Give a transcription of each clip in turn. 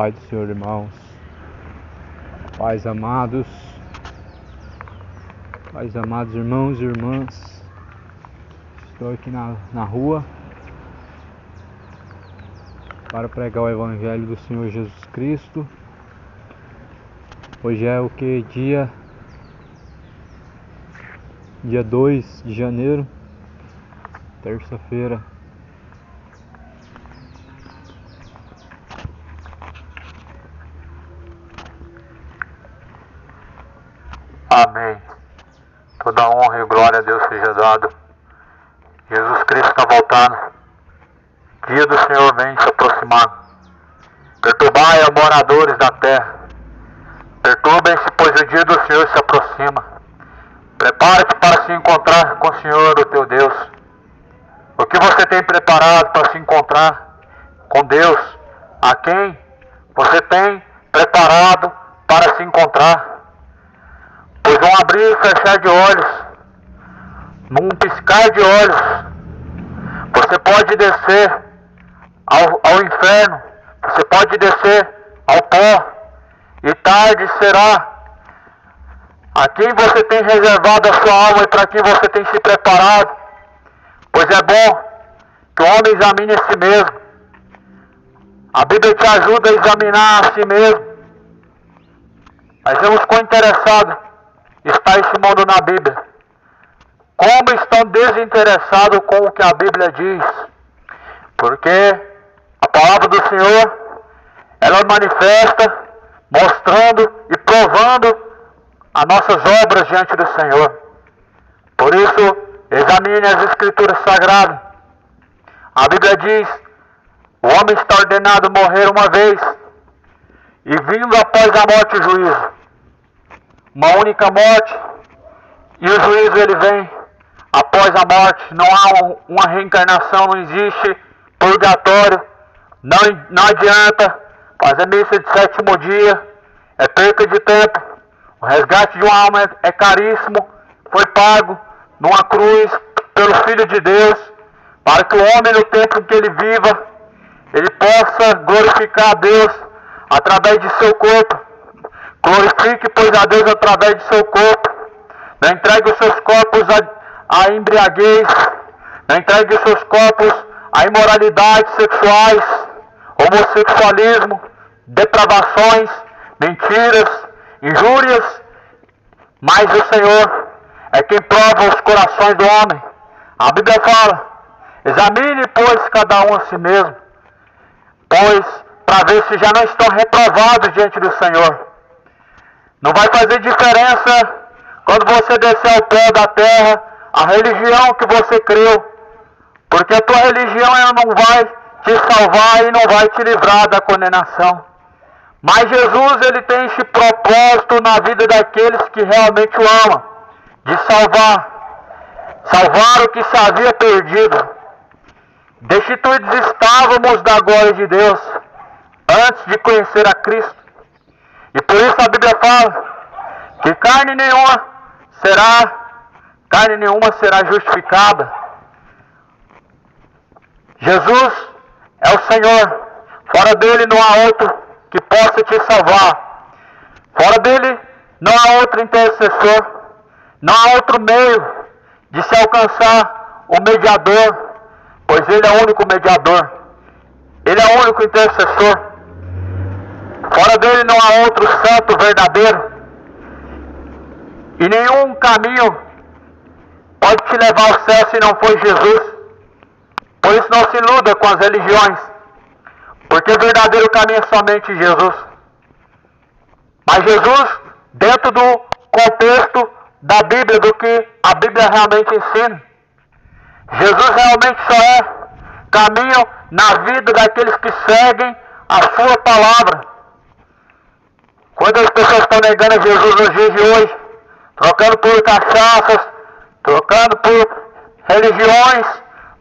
Pai do Senhor, irmãos, pais amados irmãos e irmãs. Estou aqui na rua para pregar o Evangelho do Senhor Jesus Cristo. Hoje é o que? Dia 2 de janeiro, terça-feira. Amém. Toda honra e glória a Deus seja dado. Jesus Cristo está voltando. O dia do Senhor vem se aproximar. Perturbai os moradores da terra. Perturbem-se, pois o dia do Senhor se aproxima. Prepara-te para se encontrar com o Senhor, o teu Deus. O que você tem preparado para se encontrar com Deus? A quem você tem preparado para se encontrar? Pois vão abrir e fechar de olhos, num piscar de olhos. Você pode descer ao inferno, você pode descer ao pó, e tarde será. A quem você tem reservado a sua alma e para quem você tem se preparado? Pois é bom que o homem examine a si mesmo. A Bíblia te ajuda a examinar a si mesmo. Mas vemos quão interessado está esse mundo na Bíblia. Como estão desinteressados com o que a Bíblia diz. Porque a palavra do Senhor, ela manifesta, mostrando e provando as nossas obras diante do Senhor. Por isso, examine as Escrituras Sagradas. A Bíblia diz: o homem está ordenado morrer uma vez, e vindo após a morte o juízo. Uma única morte, e o juízo ele vem após a morte. Não há uma reencarnação, não existe purgatório, não adianta fazer missa de sétimo dia, é perca de tempo. O resgate de uma alma é caríssimo, foi pago numa cruz pelo Filho de Deus, para que o homem, no tempo em que ele viva, ele possa glorificar a Deus através de seu corpo. Glorifique, pois, a Deus através de seu corpo. Não entregue os seus corpos à embriaguez. Não entregue os seus corpos a imoralidades sexuais, homossexualismo, depravações, mentiras, injúrias. Mas o Senhor é quem prova os corações do homem. A Bíblia fala: examine, pois, cada um a si mesmo, pois, para ver se já não estão reprovados diante do Senhor. Não vai fazer diferença quando você descer ao pé da terra a religião que você creu, porque a tua religião ela não vai te salvar e não vai te livrar da condenação. Mas Jesus, ele tem esse propósito na vida daqueles que realmente o amam, de salvar o que se havia perdido. Destituídos estávamos da glória de Deus antes de conhecer a Cristo. E por isso a Bíblia fala que carne nenhuma será justificada. Jesus é o Senhor. Fora dele não há outro que possa te salvar. Fora dele não há outro intercessor. Não há outro meio de se alcançar o mediador, pois ele é o único mediador. Ele é o único intercessor. Fora dele não há outro santo verdadeiro. E nenhum caminho pode te levar ao céu se não for Jesus. Por isso não se iluda com as religiões, porque o verdadeiro caminho é somente Jesus. Mas Jesus, dentro do contexto da Bíblia, do que a Bíblia realmente ensina, Jesus realmente só é caminho na vida daqueles que seguem a sua palavra. Quando as pessoas estão negando a Jesus nos dias de hoje, trocando por cachaças, trocando por religiões,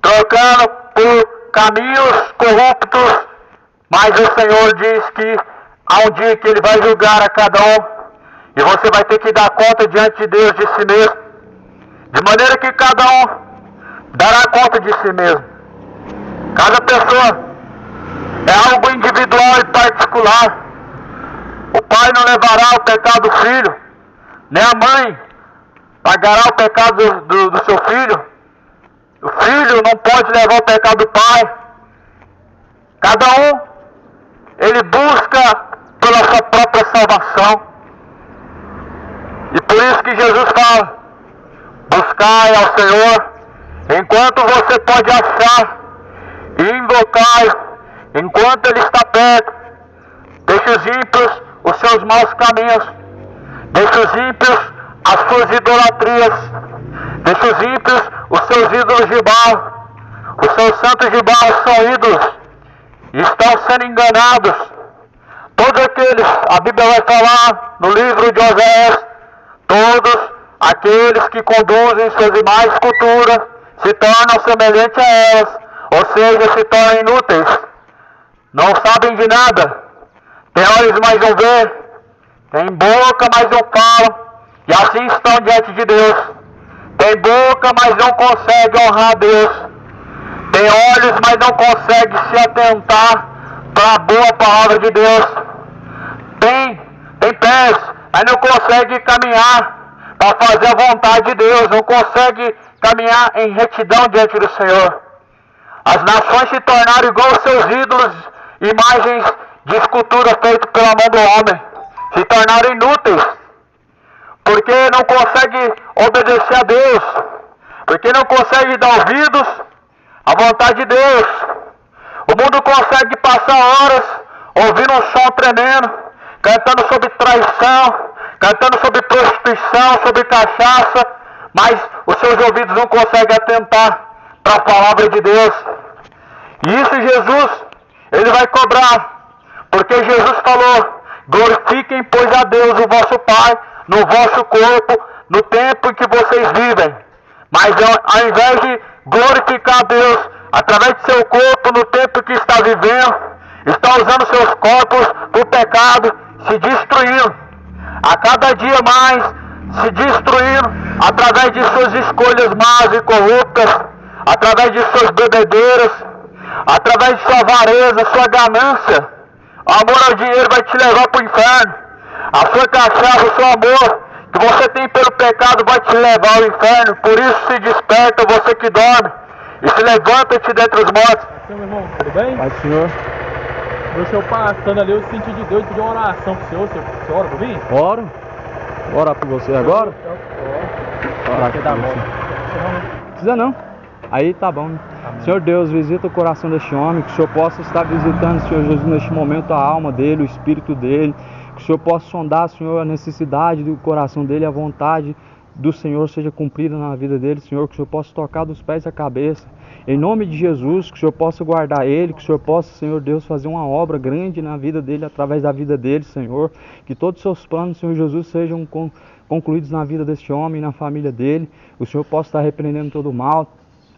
trocando por caminhos corruptos, mas o Senhor diz que há um dia que Ele vai julgar a cada um, e você vai ter que dar conta diante de Deus de si mesmo, de maneira que cada um dará conta de si mesmo. Cada pessoa É algo individual e particular. O pai não levará o pecado do filho, nem a mãe pagará o pecado do seu filho. O filho não pode levar o pecado do pai. Cada um, ele busca pela sua própria salvação. E por isso que Jesus fala: buscai ao Senhor enquanto você pode achar, e invocar enquanto Ele está perto. Deixe os ímpios os seus maus caminhos, deixe os ímpios as suas idolatrias, deixe os ímpios os seus ídolos de Baal. Os seus santos de Baal são ídolos e estão sendo enganados. Todos aqueles, a Bíblia vai falar no livro de Oséias, todos aqueles que conduzem suas demais culturas se tornam semelhantes a elas, ou seja, se tornam inúteis. Não sabem de nada, têm olhos, mas não vê, têm boca, mas não falam, e assim estão diante de Deus. Tem boca, mas não consegue honrar a Deus. Tem olhos, mas não consegue se atentar para a boa palavra de Deus. Tem pés, mas não consegue caminhar para fazer a vontade de Deus. Não consegue caminhar em retidão diante do Senhor. As nações se tornaram igual aos seus ídolos, imagens de escultura feitas pela mão do homem. Se tornaram inúteis, porque não consegue obedecer a Deus, porque não consegue dar ouvidos à vontade de Deus. O mundo consegue passar horas ouvindo um som tremendo, cantando sobre traição, cantando sobre prostituição, sobre cachaça, mas os seus ouvidos não conseguem atentar para a palavra de Deus. E isso Jesus, Ele vai cobrar, porque Jesus falou: glorifiquem, pois, a Deus, o vosso Pai, no vosso corpo, no tempo em que vocês vivem. Mas ao invés de glorificar a Deus através de seu corpo no tempo que está vivendo, está usando seus corpos para o pecado, se destruindo, a cada dia mais se destruindo através de suas escolhas más e corruptas, através de suas bebedeiras, através de sua avareza, sua ganância. O amor ao dinheiro vai te levar para o inferno. A sua cachaça, o seu amor que você tem pelo pecado vai te levar ao inferno. Por isso se desperta, você que dorme, e se levanta-te dentre os mortos. Meu irmão, tudo bem? Pai do Senhor. O senhor passando ali, eu senti de Deus, pedi uma oração pro senhor. Você ora por mim? Oro. Vou orar por você agora? Orar por Dá você. bom. Não precisa não. Aí tá bom, né? Senhor Deus, visita o coração deste homem, que o Senhor possa estar visitando, Senhor Jesus, neste momento a alma dele, o espírito dele, que o Senhor possa sondar, Senhor, a necessidade do coração dele, a vontade do Senhor seja cumprida na vida dele, Senhor, que o Senhor possa tocar dos pés à cabeça, em nome de Jesus, que o Senhor possa guardar ele, que o Senhor possa, Senhor Deus, fazer uma obra grande na vida dele, através da vida dele, Senhor, que todos os seus planos, Senhor Jesus, sejam concluídos na vida deste homem e na família dele, o Senhor possa estar repreendendo todo o mal,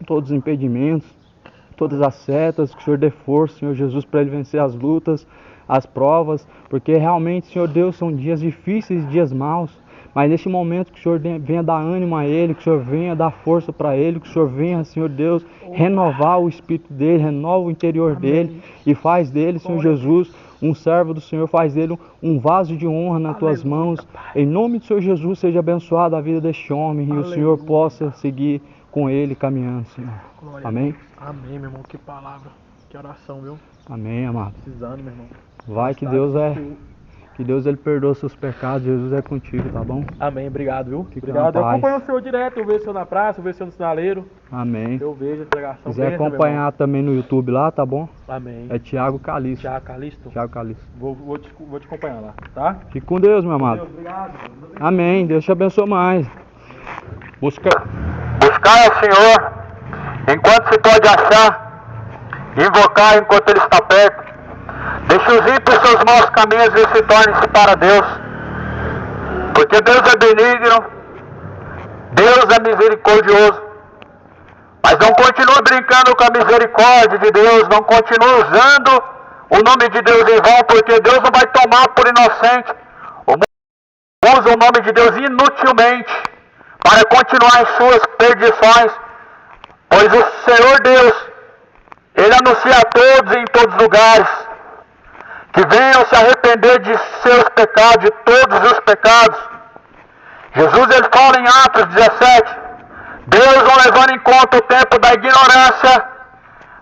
todos os impedimentos, todas as setas, que o Senhor dê força, Senhor Jesus, para ele vencer as lutas, as provas, porque realmente, Senhor Deus, são dias difíceis, dias maus, mas neste momento que o Senhor venha dar ânimo a ele, que o Senhor venha dar força para ele, que o Senhor venha, Senhor Deus, renovar o espírito dele, renova o interior dele e faz dele, Senhor Jesus, um servo do Senhor, faz dele um vaso de honra nas tuas mãos. Em nome do Senhor Jesus, seja abençoada a vida deste homem e o Senhor possa seguir com ele caminhando, Senhor. Amém? Amém, meu irmão. Que palavra, que oração, viu? Amém, amado. Precisando, meu irmão. Vai que Deus ele perdoa seus pecados, Jesus é contigo, tá bom? Amém, obrigado, viu? Fica Obrigado. na Eu paz. acompanho o senhor direto, eu vejo o senhor na praça, eu vejo o senhor no sinaleiro, Amém. eu vejo a pregação. Se quiser Benção, acompanhar também no YouTube lá, tá bom? meu irmão. Amém. É Thiago Calisto. Tiago Calisto? Thiago Calisto. Vou te acompanhar lá, tá? Fique com Deus, meu amado. Deus, obrigado. Amém. Deus te abençoe mais. Buscar ao Senhor enquanto se pode achar, invocar enquanto Ele está perto. Deixe os ímpios seus maus caminhos e se tornem-se para Deus. Porque Deus é benigno, Deus é misericordioso. Mas não continue brincando com a misericórdia de Deus, não continue usando o nome de Deus em vão, porque Deus não vai tomar por inocente. O mundo usa o nome de Deus inutilmente para continuar em suas perdições, pois o Senhor Deus, Ele anuncia a todos em todos os lugares que venham se arrepender de seus pecados, de todos os pecados. Jesus, ele fala em Atos 17, Deus, não levando em conta o tempo da ignorância,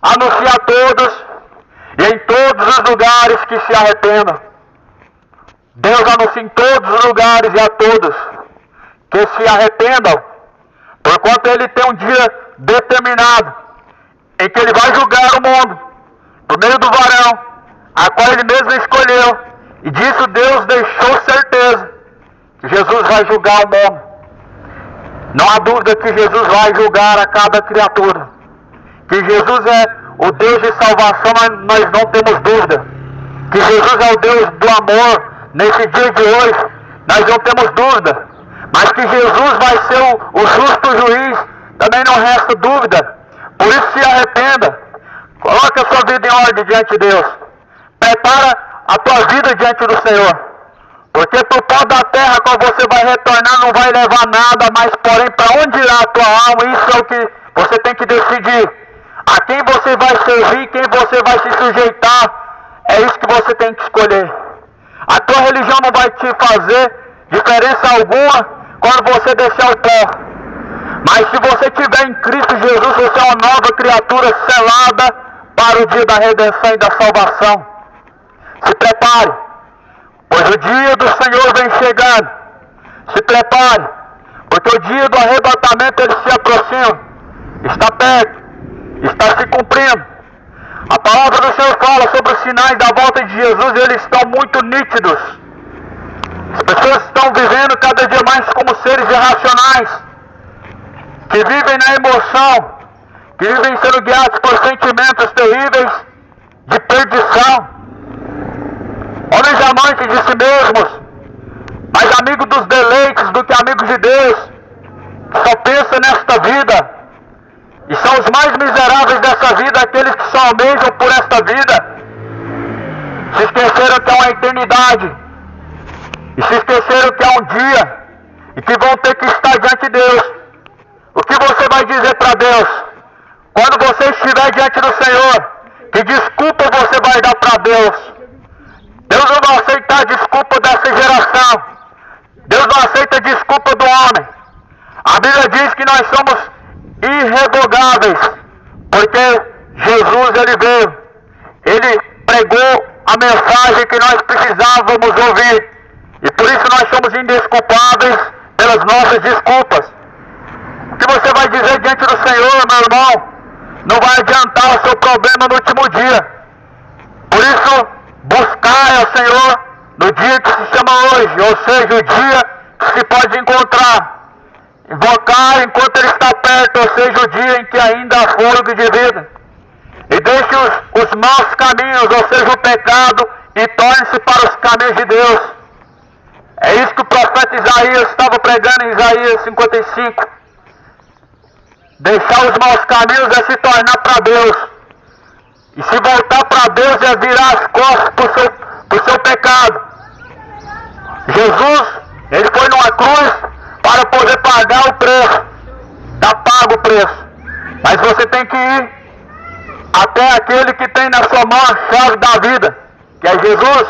anuncia a todos e em todos os lugares que se arrependam. Deus anuncia em todos os lugares e a todos que se arrependam, porquanto ele tem um dia determinado em que ele vai julgar o mundo por meio do varão, a qual ele mesmo escolheu, e disso Deus deixou certeza que Jesus vai julgar o mundo. Não há dúvida que Jesus vai julgar a cada criatura, que Jesus é o Deus de salvação, nós não temos dúvida, que Jesus é o Deus do amor. Nesse dia de hoje, nós não temos dúvida, mas que Jesus vai ser o justo juiz, também não resta dúvida. Por isso, se arrependa, coloque a sua vida em ordem diante de Deus, prepara a tua vida diante do Senhor, porque para o pó da terra, quando você vai retornar, não vai levar nada, mas porém, para onde irá a tua alma? Isso é o que você tem que decidir, a quem você vai servir, quem você vai se sujeitar, é isso que você tem que escolher. A tua religião não vai te fazer diferença alguma quando você deixar o pó. Mas se você estiver em Cristo Jesus, você é uma nova criatura selada para o dia da redenção e da salvação. Se prepare, pois o dia do Senhor vem chegando. Se prepare, porque o dia do arrebatamento ele se aproxima. Está perto, está se cumprindo. A palavra do Senhor fala sobre os sinais da volta de Jesus, e eles estão muito nítidos. As pessoas estão vivendo cada dia mais como seres irracionais, que vivem na emoção, que vivem sendo guiados por sentimentos terríveis de perdição. Homens amantes de si mesmos, mais amigos dos deleites do que amigos de Deus, que só pensam nesta vida. E são os mais miseráveis dessa vida, aqueles que só almejam por esta vida. Se esqueceram que há uma eternidade. E se esqueceram que há um dia e que vão ter que estar diante de Deus. O que você vai dizer para Deus? Quando você estiver diante do Senhor, que desculpa você vai dar para Deus? Deus não vai aceitar a desculpa dessa geração. Deus não aceita a desculpa do homem. A Bíblia diz que nós somos irrevogáveis, porque Jesus ele veio, ele pregou a mensagem que nós precisávamos ouvir, e por isso nós somos indesculpáveis pelas nossas desculpas. O que você vai dizer diante do Senhor, meu irmão, não vai adiantar o seu problema no último dia. Por isso, buscai ao Senhor no dia que se chama hoje, ou seja, o dia que se pode encontrar. Invocar enquanto ele está perto, ou seja, o dia em que ainda há fôlego de vida. E deixe os maus caminhos, ou seja, o pecado, e torne-se para os caminhos de Deus. É isso que o profeta Isaías estava pregando em Isaías 55. Deixar os maus caminhos é se tornar para Deus. E se voltar para Deus é virar as costas para o seu pecado. Jesus, ele foi numa cruz para poder pagar o preço. Está pago o preço. Mas você tem que ir até aquele que tem na sua mão a chave da vida, que é Jesus.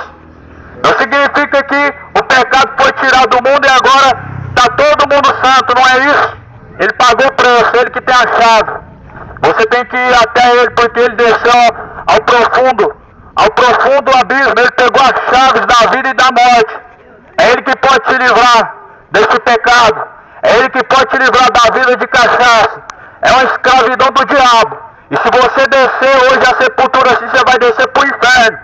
Não significa que o pecado foi tirado do mundo e agora está todo mundo santo, não é isso. Ele pagou o preço, ele que tem a chave. Você tem que ir até ele, porque ele desceu ao profundo abismo. Ele pegou as chaves da vida e da morte. É ele que pode te livrar desse pecado. É ele que pode te livrar da vida de cachaça. É uma escravidão do diabo. E se você descer hoje à sepultura assim, você vai descer para o inferno.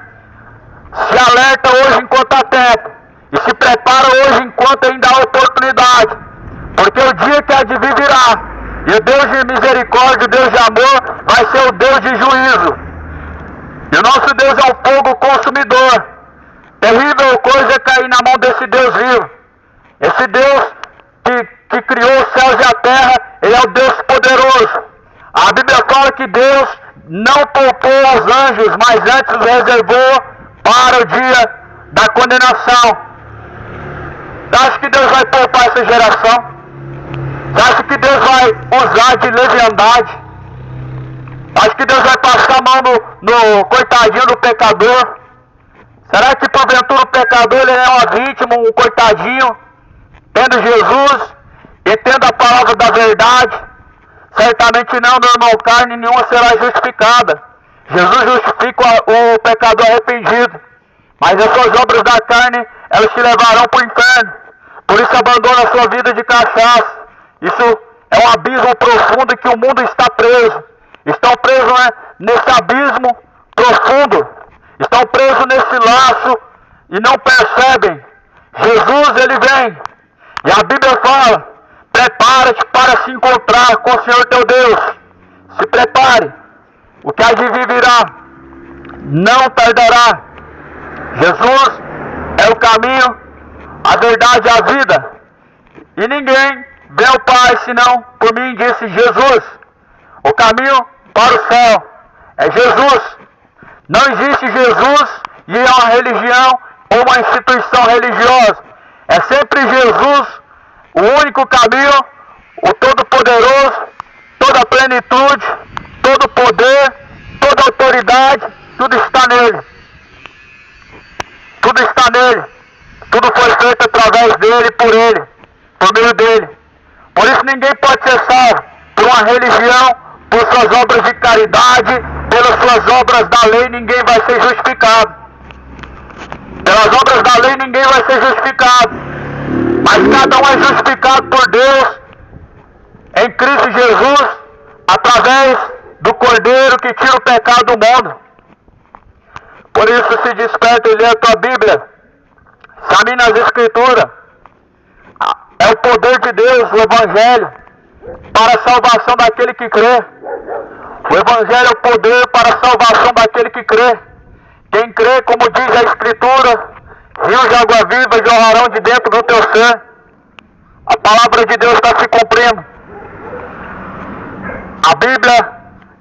Se alerta hoje enquanto há tempo. E se prepara hoje enquanto ainda há oportunidade. Porque o dia que há de vir virá. E o Deus de misericórdia, o Deus de amor, vai ser o Deus de juízo. E o nosso Deus é um fogo consumidor. Terrível coisa é cair na mão desse Deus vivo. Esse Deus que criou os céus e a terra, ele é o Deus poderoso. A Bíblia fala que Deus não poupou os anjos, mas antes os reservou para o dia da condenação. Você acha que Deus vai poupar essa geração? Você acha que Deus vai usar de leviandade Acho que Deus vai passar a mão no coitadinho do pecador. Será que porventura o pecador ele é uma vítima, um coitadinho, tendo Jesus e tendo a palavra da verdade? Certamente não, meu irmão, carne nenhuma será justificada. Jesus justifica o pecador arrependido, mas as suas obras da carne, elas te levarão para o inferno. Por isso abandona a sua vida de cachaça. Isso é um abismo profundo que o mundo está preso. Estão presos, né, nesse abismo profundo. Estão presos nesse laço e não percebem. Jesus, ele vem. E a Bíblia fala: prepara-te para se encontrar com o Senhor teu Deus. Se prepare. O que há de vir virá. Não tardará. Jesus é o caminho, a verdade e a vida. E ninguém vê ao Pai senão por mim, disse Jesus. O caminho para o céu é Jesus. Não existe Jesus e uma religião ou uma instituição religiosa. É sempre Jesus, o único caminho, o Todo-Poderoso, toda a plenitude, todo o poder, toda a autoridade, tudo está nele. Tudo está nele. Tudo foi feito através dele, por ele, por meio dele. Por isso ninguém pode ser salvo por uma religião, por suas obras de caridade, pelas suas obras da lei ninguém vai ser justificado. Pelas obras da lei ninguém vai ser justificado. Mas cada um é justificado por Deus em Cristo Jesus, através do Cordeiro que tira o pecado do mundo. Por isso se desperta e lê a tua Bíblia. Examine nas Escrituras. É o poder de Deus, o Evangelho, para a salvação daquele que crê. O Evangelho é o poder para a salvação daquele que crê. Quem crê, como diz a Escritura, rios de água viva jorrarão de dentro do teu ser. A palavra de Deus está se cumprindo. A Bíblia,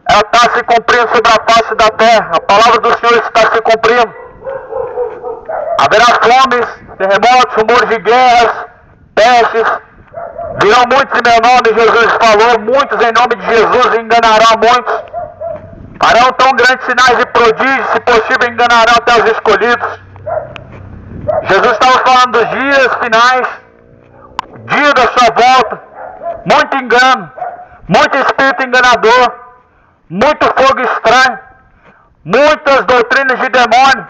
ela está se cumprindo sobre a face da terra. A palavra do Senhor está se cumprindo. Haverá fomes, terremotos, rumores de guerras, pestes. Virão muitos em meu nome, Jesus falou. Muitos em nome de Jesus enganarão muitos. Farão tão grandes sinais de prodígios, se possível enganarão até os escolhidos. Jesus estava falando dos dias finais, dia da sua volta. Muito engano, muito espírito enganador, muito fogo estranho, muitas doutrinas de demônio,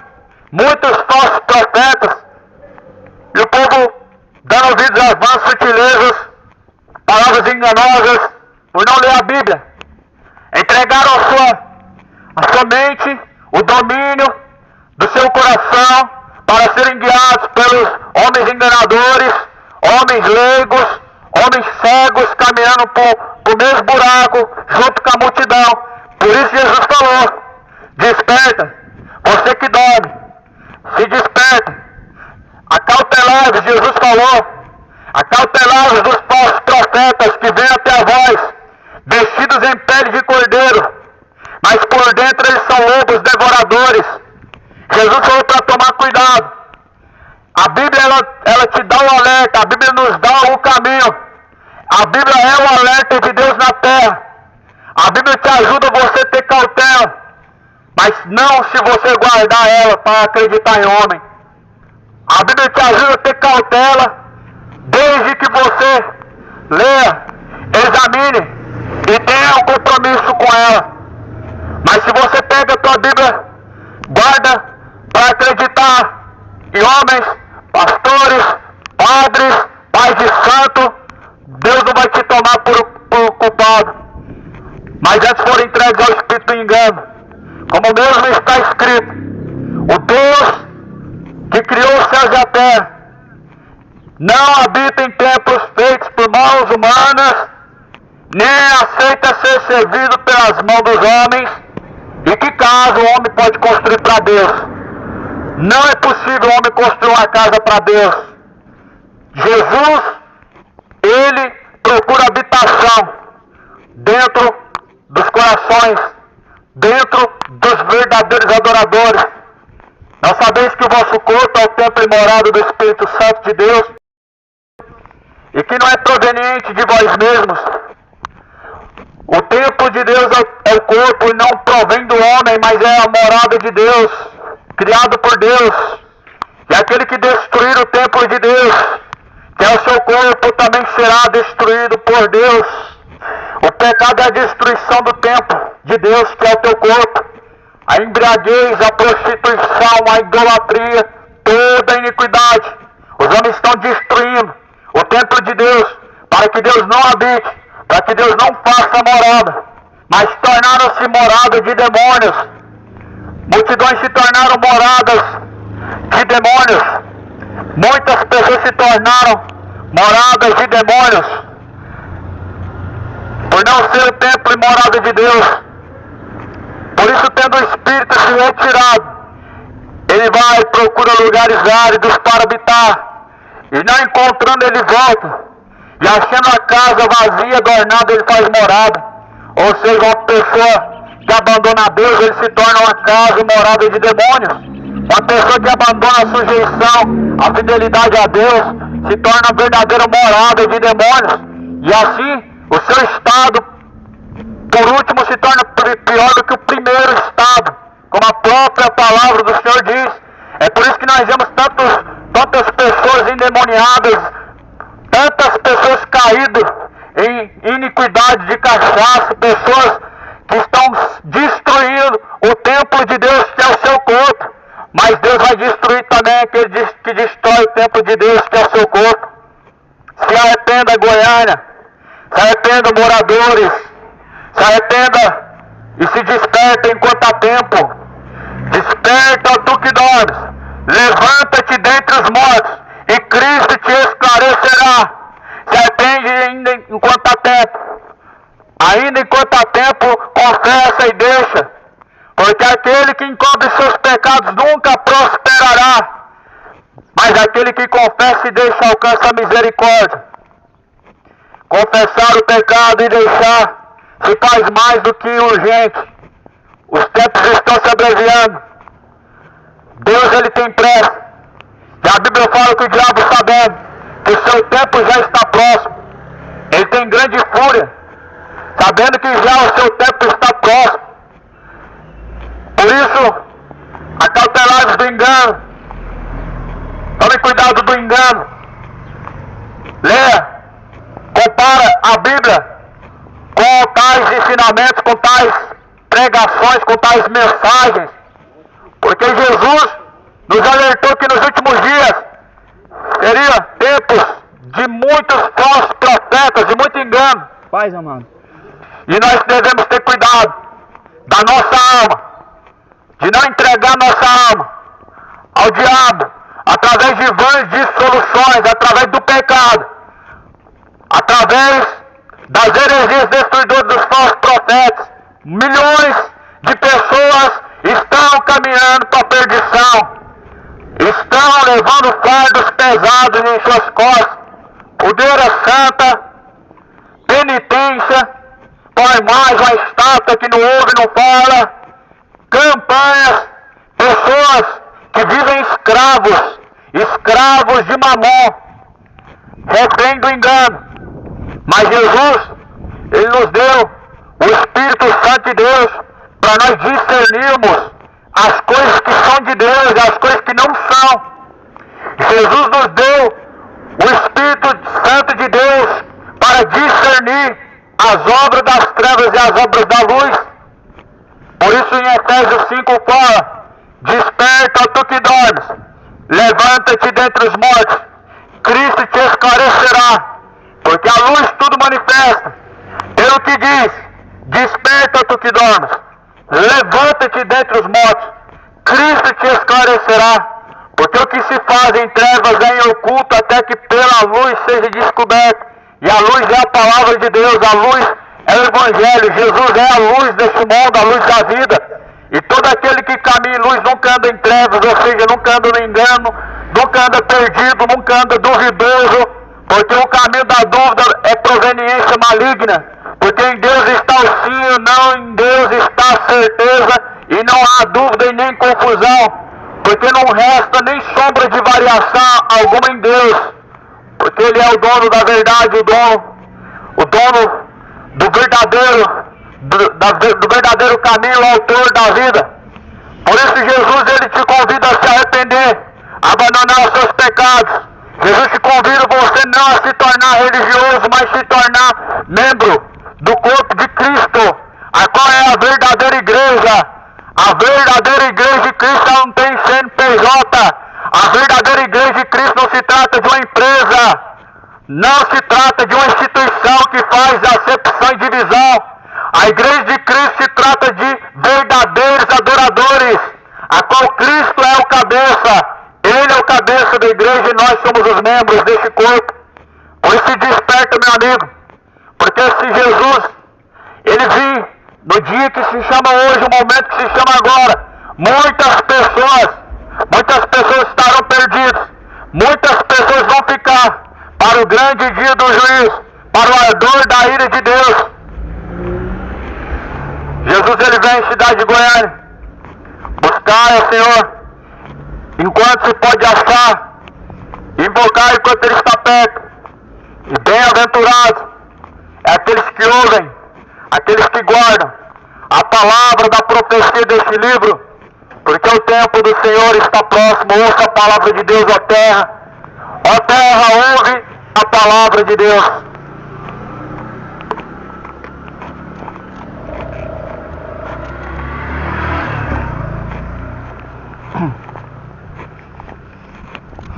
muitos falsos profetas, e o povo dando ouvidos às vãs sutilezas, palavras enganosas, por não ler a Bíblia. Entregaram a sua mente, o domínio do seu coração, para serem guiados pelos homens enganadores, homens leigos, homens cegos, caminhando por mesmo buraco, junto com a multidão. Por isso Jesus falou: desperta, você que dorme, se desperta. Acautelai-vos, Jesus falou, acautelai-vos dos falsos profetas que vêm até a vós, vestidos em pele de cordeiro, mas por dentro eles são lobos devoradores. Jesus falou para tomar cuidado. A Bíblia, ela te dá um alerta, a Bíblia nos dá o caminho. A Bíblia é o alerta de Deus na terra. A Bíblia te ajuda você a ter cautela, mas não se você guardar ela para acreditar em homem. A Bíblia te ajuda a ter cautela, desde que você leia, examine e tenha um compromisso com ela. Mas se você pega a tua Bíblia, guarda para acreditar em homens, pastores, padres, pais de santo, Deus não vai te tomar por culpado. Mas antes foram entregues ao espírito do engano, como mesmo está escrito: o Deus que criou os céus e a terra não habita em templos feitos por mãos humanas, nem aceita ser servido pelas mãos dos homens, e que casa o homem pode construir para Deus? Não é possível o homem construir uma casa para Deus. Jesus, ele procura habitação dentro dos corações, dentro dos verdadeiros adoradores. Nós sabemos que o vosso corpo é o templo e morada do Espírito Santo de Deus, e que não é proveniente de vós mesmos. O templo de Deus é o corpo e não provém do homem, mas é a morada de Deus, criado por Deus. E aquele que destruir o templo de Deus, que é o seu corpo, também será destruído por Deus. O pecado é a destruição do templo de Deus, que é o teu corpo. A embriaguez, a prostituição, a idolatria, toda a iniquidade. Os homens estão destruindo o templo de Deus, para que Deus não habite, para que Deus não faça morada, mas tornaram-se morada de demônios. Multidões se tornaram moradas de demônios. Muitas pessoas se tornaram moradas de demônios, por não ser o templo e morada de Deus. Por isso, tendo o Espírito se retirado, ele vai e procura lugares áridos para habitar, e não encontrando, ele volta, e achando a casa vazia, adornada, ele faz morada. Ou seja, uma pessoa que abandona Deus, ele se torna uma casa morada de demônios. Uma pessoa que abandona a sujeição, a fidelidade a Deus, se torna verdadeira morada de demônios. E assim, o seu estado, por último, se torna pior do que o primeiro estado, como a própria palavra do Senhor diz. É por isso que nós vemos tantas pessoas endemoniadas, tantas pessoas caídas em iniquidade de cachaça, pessoas que estão destruindo o templo de Deus, que é o seu corpo. Mas Deus vai destruir também aquele que destrói o templo de Deus, que é o seu corpo. Se arrependa, Goiânia. Se arrependa, moradores. Se arrependa e se desperta enquanto há tempo. Desperta, tu que dormes. Levanta-te dentre os mortos, e Cristo te esclarecerá. Se arrepende ainda enquanto há tempo. Ainda enquanto há tempo, confessa e deixa. Porque aquele que encobre seus pecados nunca prosperará. Mas aquele que confessa e deixa alcança a misericórdia. Confessar o pecado e deixar se faz mais do que urgente. Os tempos estão se abreviando. Deus, ele tem pressa. E a Bíblia fala que o diabo, sabendo que o seu tempo já está próximo, ele tem grande fúria, sabendo que já o seu tempo está próximo. Por isso, acautelai-vos do engano. Tome cuidado do engano. Leia, compara a Bíblia com tais ensinamentos, com tais pregações, com tais mensagens. Porque Jesus nos alertou que nos últimos dias seria tempos de muitos falsos profetas, de muito engano. Paz, amado. E nós devemos ter cuidado da nossa alma, de não entregar nossa alma ao diabo, através de vãs dissoluções, através do pecado, através das heresias destruidoras dos falsos profetas. Milhões de pessoas estão caminhando para a perdição, estão levando fardos pesados em suas costas, podeira santa, penitência, põe mais uma estátua que não ouve, não fala, campanhas, pessoas que vivem escravos de mamon, refém do engano. Mas Jesus, ele nos deu o Espírito Santo de Deus para nós discernirmos as coisas que são de Deus e as coisas que não são. Jesus nos deu o Espírito Santo de Deus para discernir as obras das trevas e as obras da luz. Por isso em Efésios 5 fala: desperta, tu que dormes, levanta-te dentre os mortos, Cristo te esclarecerá, porque a luz tudo manifesta. Pelo que diz: desperta, tu que dormes, levanta-te dentre os mortos, Cristo te esclarecerá. Porque o que se faz em trevas é em oculto, até que pela luz seja descoberto. E a luz é a palavra de Deus, a luz é o Evangelho. Jesus é a luz deste mundo, a luz da vida. E todo aquele que caminha em luz nunca anda em trevas, ou seja, nunca anda no engano, nunca anda perdido, nunca anda duvidoso. Porque o caminho da dúvida é proveniência maligna. Porque em Deus está o sim, não em Deus está a certeza, e não há dúvida e nem confusão. Porque não resta nem sombra de variação alguma em Deus. Porque Ele é o dono da verdade, o dono do verdadeiro do verdadeiro caminho, o autor da vida. Por isso Jesus, ele te convida a se arrepender, a abandonar os seus pecados. Jesus te convida você não a se tornar religioso, mas se tornar membro do corpo de Cristo, a qual é a verdadeira igreja. A verdadeira igreja de Cristo não tem CNPJ. A verdadeira igreja de Cristo não se trata de uma empresa, não se trata de uma instituição que faz acepção e divisão. A igreja de Cristo se trata de verdadeiros adoradores, a qual Cristo é o cabeça. Ele é o cabeça da igreja e nós somos os membros deste corpo. Por isso se desperta, meu amigo, porque se Jesus, ele vir no dia que se chama hoje, o momento que se chama agora, muitas pessoas estarão perdidas, muitas pessoas vão ficar para o grande dia do juízo, para o ardor da ira de Deus. Jesus, ele vem em cidade de Goiânia buscar, Senhor, enquanto se pode achar, invocar enquanto ele está perto. E bem-aventurados é aqueles que ouvem, aqueles que guardam a palavra da profecia deste livro, porque o tempo do Senhor está próximo. Ouça a palavra de Deus, ó terra. Ó terra, ouve a palavra de Deus.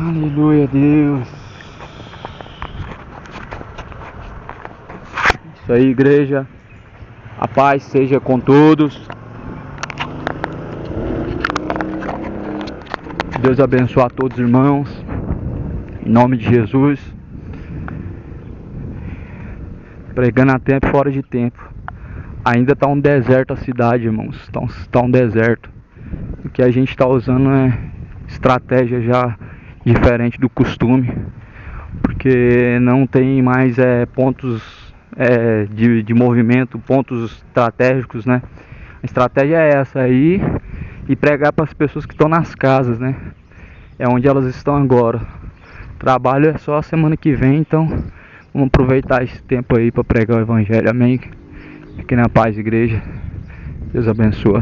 Aleluia, Deus. Isso aí, igreja. A paz seja com todos. Deus abençoe a todos os irmãos. Em nome de Jesus. Pregando a tempo e fora de tempo. Ainda está um deserto a cidade, irmãos. Está um deserto. O que a gente está usando é estratégia já diferente do costume, porque não tem mais pontos de movimento, pontos estratégicos, né? A estratégia é essa aí, e pregar para as pessoas que estão nas casas, né? É onde elas estão agora. Trabalho é só a semana que vem, então vamos aproveitar esse tempo aí para pregar o evangelho. Amém? Fiquem na paz, igreja. Deus abençoe.